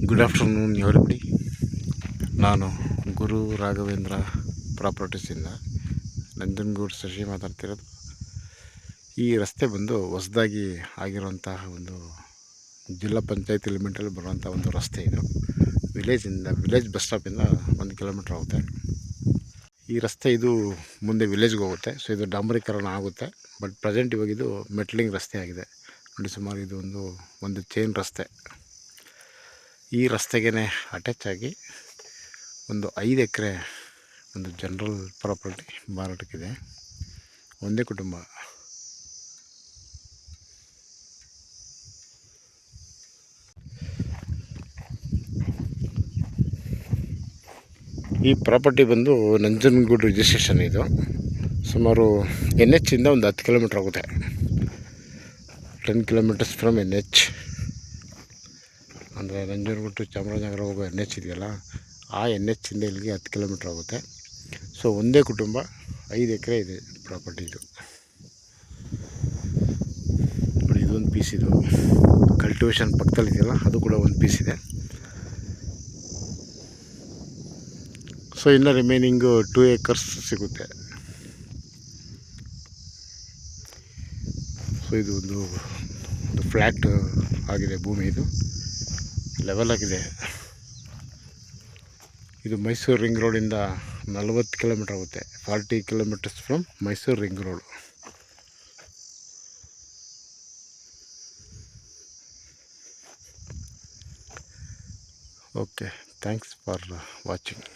Good afternoon everybody. ನಾನು ಗುರು ರಾಘವೇಂದ್ರ ಪ್ರಾಪರ್ಟೀಸಿಂದ ನಂಜನಗೂಡು ಶಶಿ ಮಾತಾಡ್ತಿರೋದು. ಈ ರಸ್ತೆ ಬಂದು ಹೊಸದಾಗಿ ಆಗಿರುವಂತಹ ಒಂದು ಜಿಲ್ಲಾ ಪಂಚಾಯತ್ ಲಿಮಿಟಲ್ಲಿ ಬರುವಂಥ ಒಂದು ರಸ್ತೆ. ಇದು ವಿಲೇಜ್ ಬಸ್ ಸ್ಟಾಪಿಂದ 1 ಕಿಲೋಮೀಟ್ರ್ ಆಗುತ್ತೆ. ಈ ರಸ್ತೆ ಇದು ಮುಂದೆ ವಿಲೇಜ್ಗೆ ಹೋಗುತ್ತೆ. ಸೊ ಇದು ಡಾಂಬರೀಕರಣ ಆಗುತ್ತೆ. ಬಟ್ ಪ್ರೆಸೆಂಟ್ ಇವಾಗ ಇದು ಮೆಟ್ಲಿಂಗ್ ರಸ್ತೆ ಆಗಿದೆ ನೋಡಿ. ಸುಮಾರು ಇದು ಒಂದು ಚೈನ್ ರಸ್ತೆ. ಈ ರಸ್ತೆಗೆ ಅಟ್ಯಾಚ್ ಆಗಿ ಒಂದು 5 ಎಕರೆ ಒಂದು ಜನರಲ್ ಪ್ರಾಪರ್ಟಿ ಮಾರಾಟಕ್ಕಿದೆ. ಒಂದೇ ಕುಟುಂಬ. ಈ ಪ್ರಾಪರ್ಟಿ ಬಂದು ನಂಜನಗೂಡು ರಿಜಿಸ್ಟ್ರೇಷನ್. ಇದು ಸುಮಾರು NH ಇಂದ ಒಂದು 10 ಕಿಲೋಮೀಟ್ರ್ ಆಗುತ್ತೆ. 10 ಕಿಲೋಮೀಟರ್ಸ್ ಫ್ರಮ್ NH. ಅಂದರೆ ನಂಜನಗೂಡು ಟು ಚಾಮರಾಜನಗರ ಹೋಗೋ NH ಇದೆಯಲ್ಲ, ಆ NH ಇಂದ ಇಲ್ಲಿಗೆ 10 ಕಿಲೋಮೀಟ್ರ್ ಆಗುತ್ತೆ. ಸೊ ಒಂದೇ ಕುಟುಂಬ, 5 ಎಕರೆ ಇದೆ ಪ್ರಾಪರ್ಟಿ. ಇದು ನೋಡಿ, ಇದೊಂದು ಪೀಸ್. ಇದು ಕಲ್ಟಿವೇಷನ್ ಪಕ್ಕದಲ್ಲಿ ಇದೆಯಲ್ಲ, ಅದು ಕೂಡ ಒಂದು ಪೀಸ್ ಇದೆ. ಸೊ ಇನ್ನು ರಿಮೈನಿಂಗು 2 ಏಕರ್ಸ್ ಸಿಗುತ್ತೆ. ಸೊ ಇದು ಒಂದು ಫ್ಲ್ಯಾಟ್ ಆಗಿದೆ ಭೂಮಿ. ಇದು ಲೆವೆಲ್ ಆಗಿದೆ. ಇದು ಮೈಸೂರು ರಿಂಗ್ ರೋಡಿಂದ 40 ಕಿಲೋಮೀಟ್ರ್ ಆಗುತ್ತೆ. 40 kilometres from Mysuru ring road. Okay, thanks for watching.